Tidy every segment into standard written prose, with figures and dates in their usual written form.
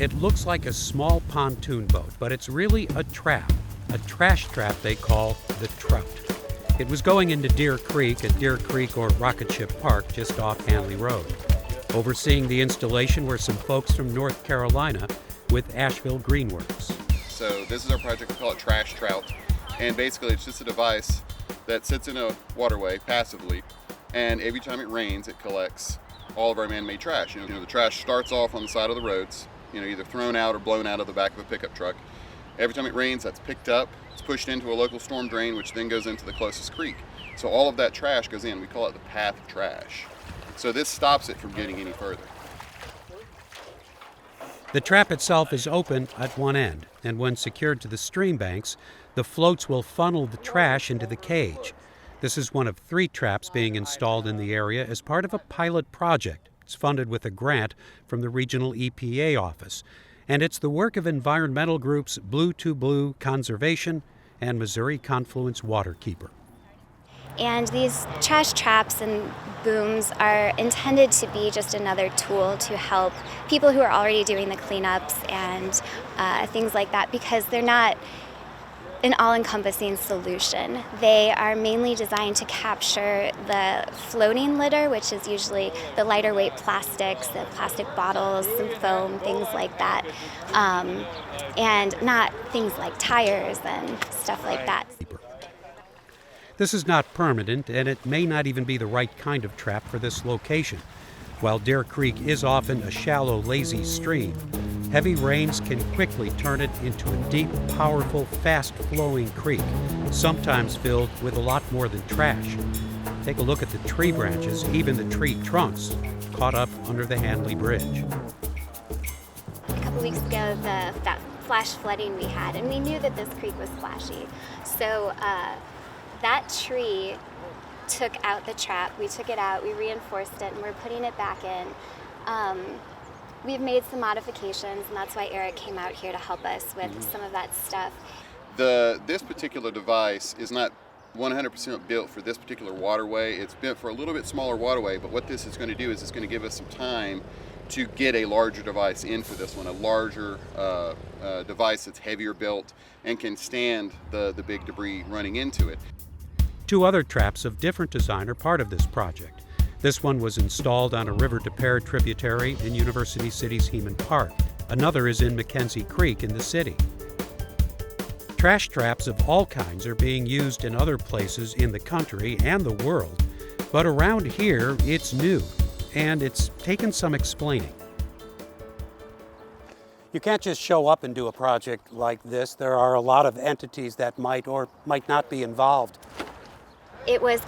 it looks like a small pontoon boat, but it's really a trap, a trash trap they call the Trout. It was going into Deer Creek at Deer Creek or Rocket Ship Park just off Hanley Road. Overseeing the installation were some folks from North Carolina with Asheville Greenworks. So this is our project, we call it Trash Trout, and basically it's just a device that sits in a waterway passively, and every time it rains it collects all of our man-made trash. You know, the trash starts off on the side of the roads, either thrown out or blown out of the back of a pickup truck. Every time it rains, that's picked up, it's pushed into a local storm drain, which then goes into the closest creek. So all of that trash goes in. We call it the path of trash. So this stops it from getting any further. The trap itself is open at one end, and when secured to the stream banks, the floats will funnel the trash into the cage. This is one of 3 traps being installed in the area as part of a pilot project. It's funded with a grant from the regional EPA office, and it's the work of environmental groups Blue to Blue Conservation and Missouri Confluence Waterkeeper. And these trash traps and booms are intended to be just another tool to help people who are already doing the cleanups and things like that, because they're not an all-encompassing solution. They are mainly designed to capture the floating litter, which is usually the lighter weight plastics, the plastic bottles, some foam, things like that, and not things like tires and stuff like that. This is not permanent, and it may not even be the right kind of trap for this location. While Deer Creek is often a shallow, lazy stream, heavy rains can quickly turn it into a deep, powerful, fast-flowing creek, sometimes filled with a lot more than trash. Take a look at the tree branches, even the tree trunks, caught up under the Hanley Bridge. A couple weeks ago, that flash flooding we had, and we knew that this creek was flashy. So that tree took out the trap. We took it out, we reinforced it, and we're putting it back in. We've made some modifications, and that's why Eric came out here to help us with some of that stuff. This particular device is not 100% built for this particular waterway. It's built for a little bit smaller waterway, but what this is going to do is it's going to give us some time to get a larger device in for this one, a larger device that's heavier built and can stand the big debris running into it. 2 other traps of different design are part of this project. This one was installed on a River des Peres tributary in University City's Heman Park. Another is in Mackenzie Creek in the city. Trash traps of all kinds are being used in other places in the country and the world, but around here it's new, and it's taken some explaining. You can't just show up and do a project like this. There are a lot of entities that might or might not be involved. It was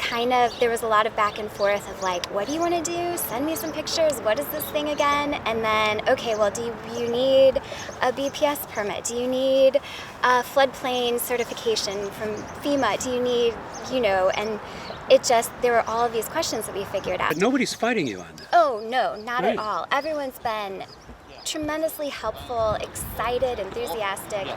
there was a lot of back and forth of like, what do you want to do? Send me some pictures. What is this thing again? And then, okay, well, do you need a BPS permit? Do you need a floodplain certification from FEMA? Do you need, and there were all of these questions that we figured out. But nobody's fighting you on this. Oh, no, not at all. Everyone's been tremendously helpful, excited, enthusiastic.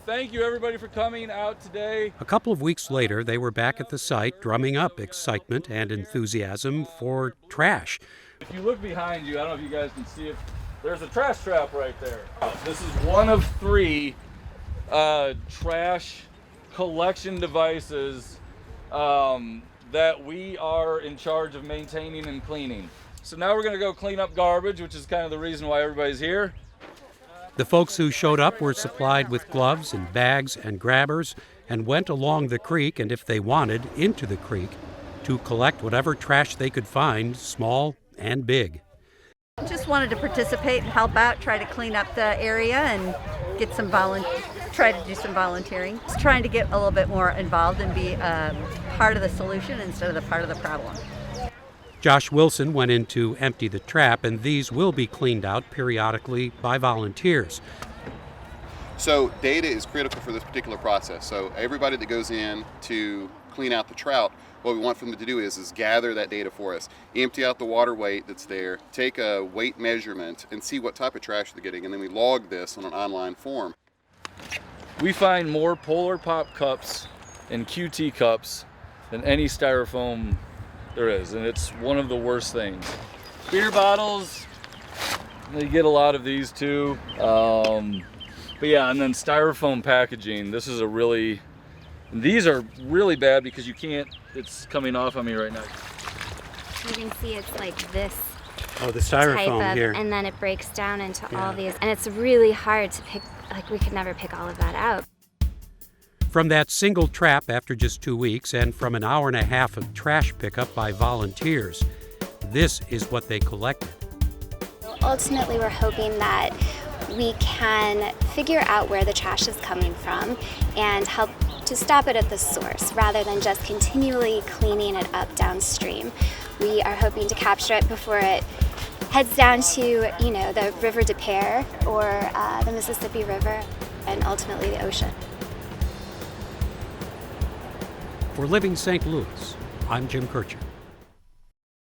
Thank you, everybody, for coming out today. A couple of weeks later, they were back at the site drumming up excitement and enthusiasm for trash. If you look behind you, I don't know if you guys can see it, there's a trash trap right there. This is one of 3 trash collection devices that we are in charge of maintaining and cleaning. So now we're going to go clean up garbage, which is kind of the reason why everybody's here. The folks who showed up were supplied with gloves and bags and grabbers and went along the creek, and if they wanted, into the creek, to collect whatever trash they could find, small and big. Just wanted to participate and help out, try to clean up the area and get try to do some volunteering. Just trying to get a little bit more involved and be part of the solution instead of the part of the problem. Josh Wilson went in to empty the trap, and these will be cleaned out periodically by volunteers. So data is critical for this particular process. So everybody that goes in to clean out the trout, what we want them to do is gather that data for us, empty out the water weight that's there, take a weight measurement, and see what type of trash they're getting, and then we log this on an online form. We find more Polar Pop cups and QT cups than any styrofoam there is, and it's one of the worst things. Beer bottles, They get a lot of these too. But yeah, and then styrofoam packaging. These are really bad because you can't, it's coming off on me right now. You can see it's like this Oh, the type styrofoam of, here. and then it breaks down into all Yeah. these, and it's really hard to pick, like we could never pick all of that out. From that single trap after just 2 weeks, and from an hour and a half of trash pickup by volunteers, this is what they collected. Ultimately, we're hoping that we can figure out where the trash is coming from and help to stop it at the source rather than just continually cleaning it up downstream. We are hoping to capture it before it heads down to, the River Des Peres or the Mississippi River and ultimately the ocean. For Living St. Louis, I'm Jim Kircher.